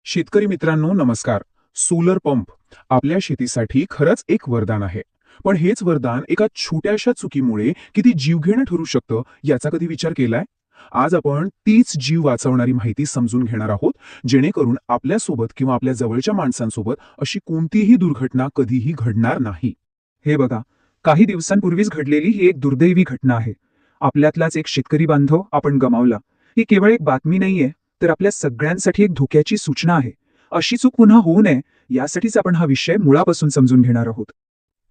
शेतकरी मित्रांनो नमस्कार. सोलर पंप आपल्या शेतीसाठी खरंच एक वरदान आहे. पण हेच वरदान एका छोट्याशा चुकीमुळे किती जीवघेणं ठरू शकतं याचा कधी विचार केलाय? आज आपण तीच जीव वाचवणारी माहिती समजून घेणार आहोत, जेणेकरून आपल्यासोबत किंवा आपल्या जवळच्या माणसांसोबत अशी कोणतीही दुर्घटना कधीही घडणार नाही. हे बघा, काही दिवसांपूर्वीच घडलेली ही एक दुर्दैवी घटना आहे. आपल्यातलाच एक शेतकरी बांधव आपण गमावला. ही केवळ एक बातमी नाहीये, तर आपल्या सगळ्यांसाठी एक धोक्याची सूचना आहे. अशी चूक पुन्हा होऊ नये यासाठीच आपण हा विषय मुळापासून समजून घेणार आहोत.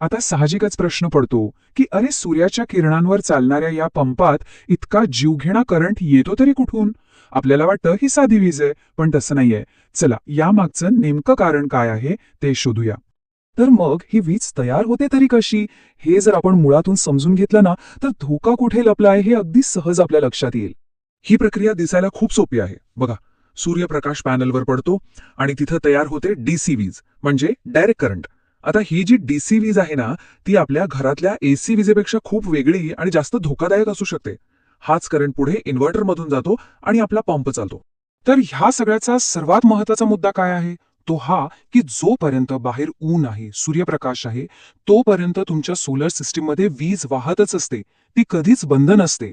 आता साहजिकच प्रश्न पडतो की अरे, सूर्याच्या किरणांवर चालणाऱ्या या पंपात इतका जीवघेणा करंट येतो तरी कुठून? आपल्याला वाटतं ही साधी वीज आहे, पण तसं नाहीये. चला, यामागचं नेमकं कारण काय आहे ते शोधूया. तर मग ही वीज तयार होते तरी कशी, हे जर आपण मुळातून समजून घेतलं ना, तर धोका कुठे लपला आहे हे अगदी सहज आपल्या लक्षात येईल. ही प्रक्रिया दिसायला खूप सोपी आहे. बघा, सूर्यप्रकाश पॅनलवर पडतो आणि तिथं तयार होते डीसी वीज, म्हणजे डायरेक्ट करंट. आता ही जी डीसी वीज आहे ना, ती आपल्या घरातल्या एसी विजेपेक्षा खूप वेगळी आणि जास्त धोकादायक असू शकते. हाच करंट पुढे इन्व्हर्टरमधून जातो आणि आपला पंप चालतो. तर ह्या सगळ्याचा सर्वात महत्वाचा मुद्दा काय आहे? तो हा की जोपर्यंत बाहेर ऊन आहे, सूर्यप्रकाश आहे, तोपर्यंत तुमच्या सोलर सिस्टीममध्ये वीज वाहतच असते. ती कधीच बंद नसते.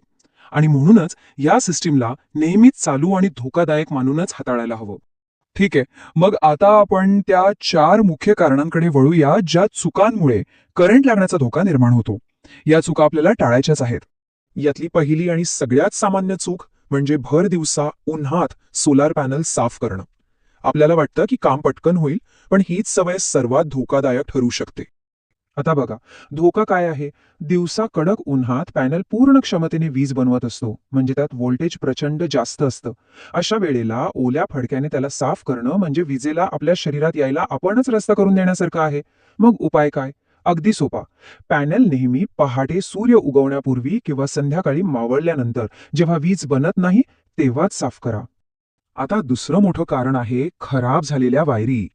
आणि म्हणूनच या सिस्टीमला नेहमीच चालू आणि धोकादायक मानूनच हाताळायला हवं. ठीक आहे, मग आता आपण त्या 4 मुख्य कारणांकडे वळूया ज्या चुकांमुळे करंट लागण्याचा धोका निर्माण होतो. या चुका आपल्याला टाळायच्याच आहेत. यातली पहिली आणि सगळ्यात सामान्य चूक म्हणजे भर दिवसा उन्हात सोलार पॅनल साफ करणं. आपल्याला वाटतं की काम पटकन होईल, पण हीच सवय सर्वात धोकादायक ठरू शकते. आता बघा, धोका काय आहे? दिवसा कडक उन्हात पॅनल पूर्ण क्षमतेने वीज बनवत असतो, म्हणजे त्यात व्होल्टेज प्रचंड जास्त असतं. अशा वेळेला ओल्या फडक्याने त्याला साफ करणं म्हणजे विजेला आपल्या शरीरात यायला आपणच रस्ता करून देण्यासारखं आहे. मग उपाय काय? अगदी सोपा. पॅनल नेहमी पहाटे सूर्य उगवण्यापूर्वी किंवा संध्याकाळी मावळल्यानंतर, जेव्हा वीज बनत नाही तेव्हाच साफ करा. आता दुसरं मोठं कारण आहे खराब झालेल्या वायरी.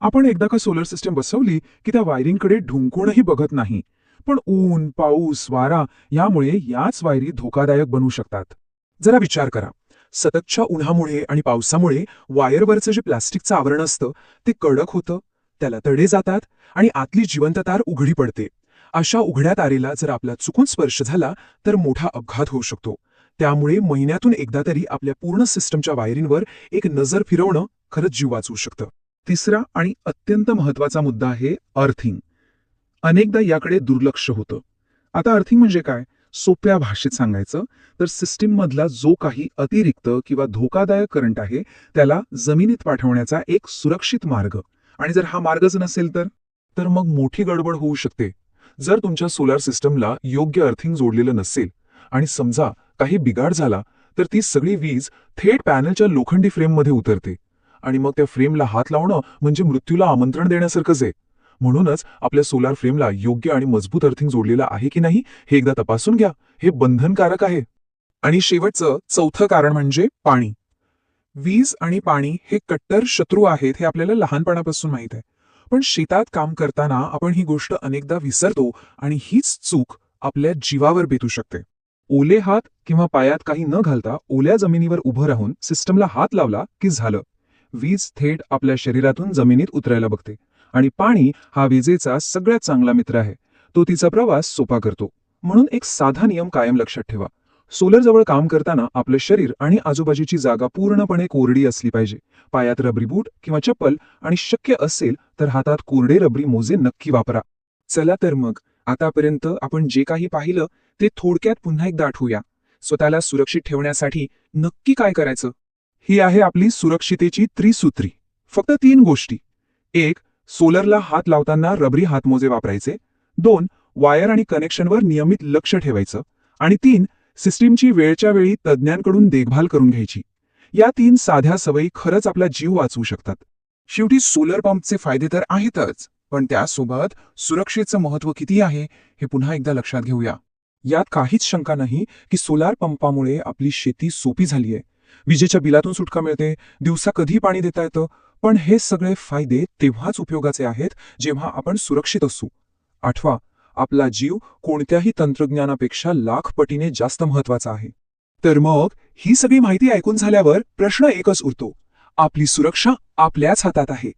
आपण एकदा का सोलर सिस्टम बसवली की त्या वायरिंगकडे ढुंकूनही बघत नाही. पण ऊन, पाऊस, वारा यामुळे याच वायरी धोकादायक बनू शकतात. जरा विचार करा, सततच्या उन्हामुळे आणि पावसामुळे वायरवरचं जे प्लास्टिकचं आवरण असतं ते कडक होतं, त्याला तडे जातात आणि आतली जिवंत तार उघडी पडते. अशा उघड्या तारेला जर आपला चुकून स्पर्श झाला तर मोठा अपघात होऊ शकतो. त्यामुळे महिन्यातून एकदा तरी आपल्या पूर्ण सिस्टमच्या वायरिंगवर एक नजर फिरवणं खरंच जीव वाचवू शकतं. तिसरा आणि अत्यंत महत्वाचा मुद्दा आहे अर्थिंग. अनेकदा याकडे दुर्लक्ष होतं. आता अर्थिंग म्हणजे काय? सोप्या भाषेत सांगायचं तर सिस्टीम मधला जो काही अतिरिक्त किंवा धोकादायक करंट आहे त्याला जमिनीत पाठवण्याचा एक सुरक्षित मार्ग. आणि जर हा मार्गच नसेल तर मग मोठी गडबड होऊ शकते. जर तुमच्या सोलार सिस्टमला योग्य अर्थिंग जोडलेलं नसेल आणि समजा काही बिघाड झाला, तर ती सगळी वीज थेट पॅनलच्या लोखंडी फ्रेममध्ये उतरते आणि मग त्या फ्रेमला हात लावणं म्हणजे मृत्यूला आमंत्रण देण्यासारखंच आहे. म्हणूनच आपल्या सोलार फ्रेमला योग्य आणि मजबूत अर्थिंग जोडलेलं आहे की नाही हे एकदा तपासून घ्या. हे बंधनकारक आहे. आणि शेवटचं चौथं कारण म्हणजे पाणी. वीज आणि पाणी हे कट्टर शत्रू आहेत हे आपल्याला लहानपणापासून माहीत आहे. पण शेतात काम करताना आपण ही गोष्ट अनेकदा विसरतो आणि हीच चूक आपल्या जीवावर बेतू शकते. ओले हात किंवा पायात काही न घालता ओल्या जमिनीवर उभं राहून सिस्टमला हात लावला की झालं, वीज थेट आपल्या शरीरातून जमिनीत उतरायला बघते. आणि पाणी हा विजेचा सगळ्यात चांगला मित्र आहे. तो तिचा प्रवास सोपा करतो. म्हणून एक साधा नियम कायम लक्षात ठेवा. सोलर जवळ काम करताना आपलं शरीर आणि आजूबाजूची जागा पूर्णपणे कोरडी असली पाहिजे. पायात रबरी बूट किंवा चप्पल आणि शक्य असेल तर हातात कोरडे रबरी मोजे नक्की वापरा. चला तर मग, आतापर्यंत आपण जे काही पाहिलं ते थोडक्यात पुन्हा एकदा आठवूया. स्वतःला सुरक्षित ठेवण्यासाठी नक्की काय करायचं? ही आहे आपली सुरक्षितेची त्रिसूत्री. फक्त 3 गोष्टी. 1. सोलरला हात लावताना रबरी हातमोजे वापरायचे. 2. वायर आणि कनेक्शनवर नियमित लक्ष ठेवायचं. आणि 3. सिस्टीमची वेळच्या वेळी तज्ज्ञांकडून देखभाल करून घ्यायची. या 3 साध्या सवयी खरंच आपला जीव वाचवू शकतात. शेवटी सोलर पंपचे फायदे तर आहेतच, पण त्यासोबत सुरक्षेचं महत्त्व किती आहे हे पुन्हा एकदा लक्षात घेऊया. यात काहीच शंका नाही की सोलार पंपामुळे आपली शेती सोपी झाली आहे. विजेच्या बिलातून सुटका मिळते, दिवसा कधी पाणी देता येतं. पण हे सगळे फायदे तेव्हाच उपयोगाचे आहेत जेव्हा आपण सुरक्षित असू. आठवा, आपला जीव कोणत्याही तंत्रज्ञानापेक्षा लाख पटीने जास्त महत्वाचा आहे. तर मग ही सगळी माहिती ऐकून झाल्यावर प्रश्न एकच उरतो. आपली सुरक्षा आपल्याच हातात आहे.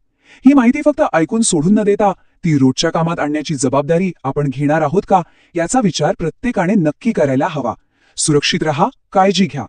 ही माहिती फक्त ऐकून सोडून न देता ती रोजच्या कामात आणण्याची जबाबदारी आपण घेणार आहोत का, याचा विचार प्रत्येकाने नक्की करायला हवा. सुरक्षित रहा, काळजी घ्या.